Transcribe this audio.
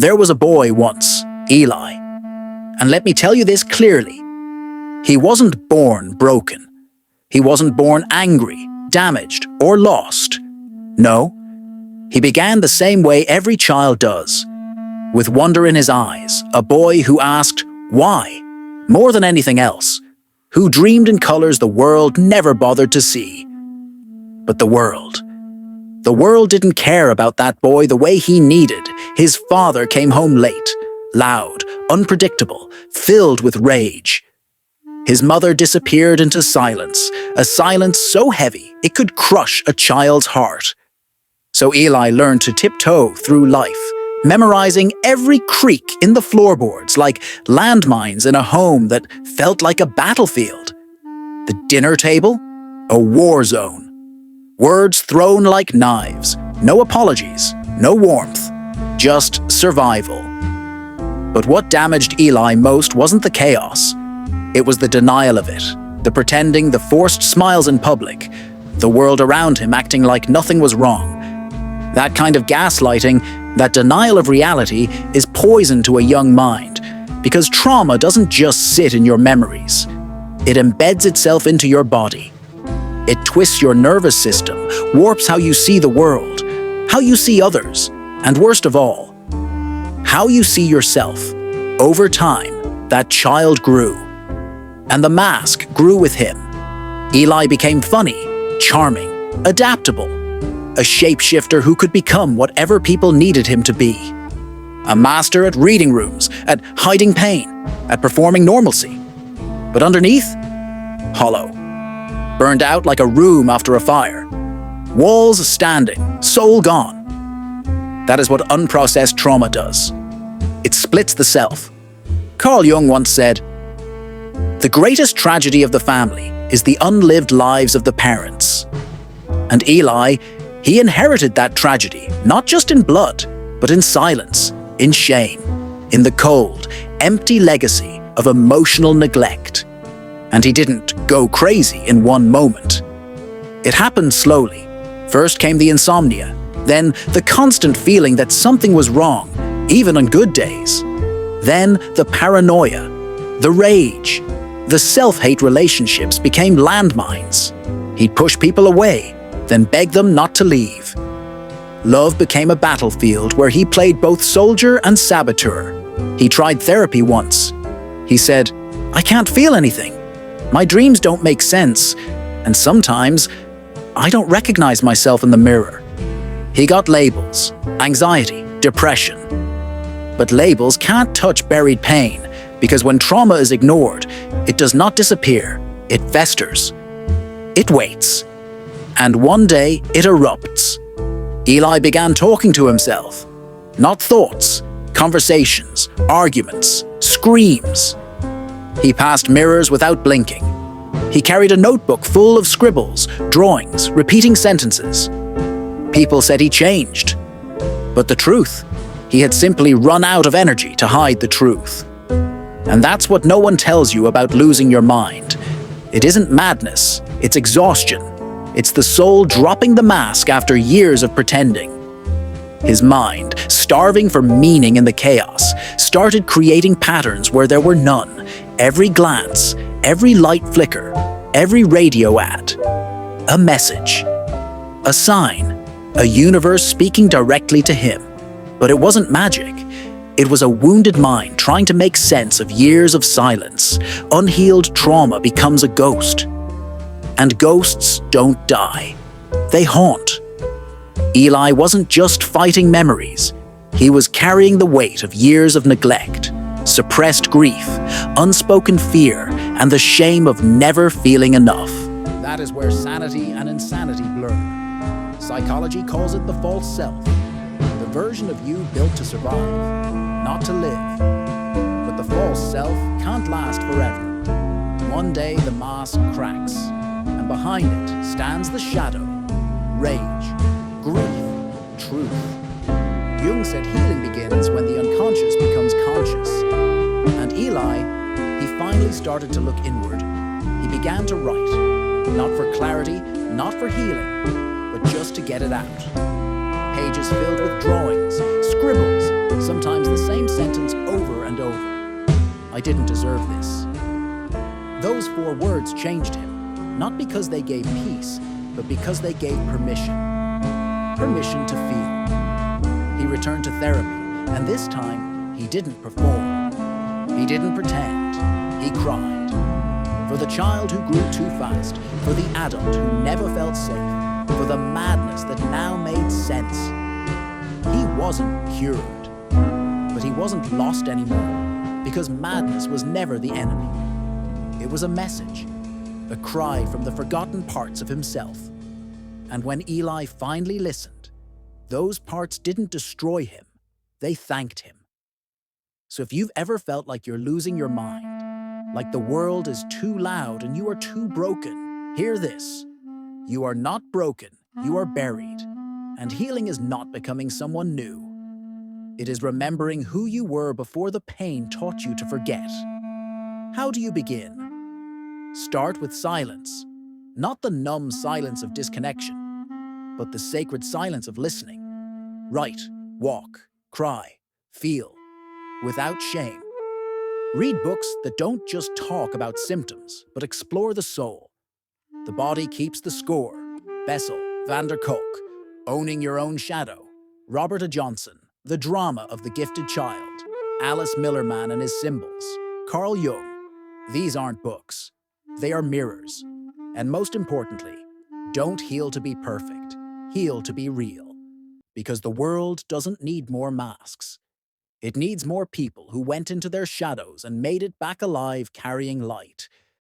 There was a boy once, Eli, and let me tell you this clearly. He wasn't born broken. He wasn't born angry, damaged, or lost. No, he began the same way every child does, with wonder in his eyes, a boy who asked, why? More than anything else, who dreamed in colors the world never bothered to see. But the world didn't care about that boy the way he needed. His father came home late, loud, unpredictable, filled with rage. His mother disappeared into silence, a silence so heavy it could crush a child's heart. So Eli learned to tiptoe through life, memorizing every creak in the floorboards like landmines in a home that felt like a battlefield. The dinner table? A war zone. Words thrown like knives, no apologies, no warmth, just survival. But what damaged Eli most wasn't the chaos. It was the denial of it, the pretending, the forced smiles in public, the world around him acting like nothing was wrong. That kind of gaslighting, that denial of reality, is poison to a young mind, because trauma doesn't just sit in your memories. It embeds itself into your body. It twists your nervous system, warps how you see the world, how you see others, and worst of all, how you see yourself. Over time, that child grew. And the mask grew with him. Eli became funny, charming, adaptable, a shapeshifter who could become whatever people needed him to be. A master at reading rooms, at hiding pain, at performing normalcy. But underneath, hollow. Burned out like a room after a fire. Walls standing, soul gone. That is what unprocessed trauma does. It splits the self. Carl Jung once said, "The greatest tragedy of the family is the unlived lives of the parents." And Eli, he inherited that tragedy, not just in blood, but in silence, in shame, in the cold, empty legacy of emotional neglect. And he didn't go crazy in one moment. It happened slowly. First came the insomnia, then the constant feeling that something was wrong, even on good days. Then the paranoia, the rage, the self-hate relationships became landmines. He'd push people away, then beg them not to leave. Love became a battlefield where he played both soldier and saboteur. He tried therapy once. He said, "I can't feel anything. My dreams don't make sense, and sometimes I don't recognize myself in the mirror." He got labels, anxiety, depression. But labels can't touch buried pain, because when trauma is ignored, it does not disappear, it festers. It waits. And one day, it erupts. Eli began talking to himself. Not thoughts, conversations, arguments, screams. He passed mirrors without blinking. He carried a notebook full of scribbles, drawings, repeating sentences. People said he changed. But the truth, he had simply run out of energy to hide the truth. And that's what no one tells you about losing your mind. It isn't madness, it's exhaustion. It's the soul dropping the mask after years of pretending. His mind, starving for meaning in the chaos, started creating patterns where there were none. Every glance, every light flicker, every radio ad. A message. A sign. A universe speaking directly to him. But it wasn't magic. It was a wounded mind trying to make sense of years of silence. Unhealed trauma becomes a ghost. And ghosts don't die. They haunt. Eli wasn't just fighting memories. He was carrying the weight of years of neglect, suppressed grief, unspoken fear, and the shame of never feeling enough. That is where sanity and insanity blur. Psychology calls it the false self, the version of you built to survive, not to live. But the false self can't last forever. One day the mask cracks, and behind it stands the shadow, rage, grief, truth. Jung said healing begins when the unconscious becomes conscious. And Eli, he finally started to look inward. He began to write, not for clarity, not for healing, but just to get it out. Pages filled with drawings, scribbles, sometimes the sentence over and over. I didn't deserve this. Those 4 words changed him, not because they gave peace, but because they gave permission. Permission to feel. He returned to therapy, and this time, he didn't perform. He didn't pretend. He cried. For the child who grew too fast, for the adult who never felt safe, for the madness that now made sense. He wasn't cured, but he wasn't lost anymore, because madness was never the enemy. It was a message, a cry from the forgotten parts of himself. And when Eli finally listened, those parts didn't destroy him, they thanked him. So if you've ever felt like you're losing your mind, like the world is too loud and you are too broken, hear this. You are not broken, you are buried. And healing is not becoming someone new. It is remembering who you were before the pain taught you to forget. How do you begin? Start with silence. Not the numb silence of disconnection, but the sacred silence of listening. Write, walk, cry, feel, without shame. Read books that don't just talk about symptoms, but explore the soul. The Body Keeps the Score, Bessel, van der Kolk, Owning Your Own Shadow, Robert A. Johnson, The Drama of the Gifted Child, Alice Millerman and His Symbols, Carl Jung. These aren't books. They are mirrors. And most importantly, don't heal to be perfect. Heal to be real. Because the world doesn't need more masks. It needs more people who went into their shadows and made it back alive carrying light.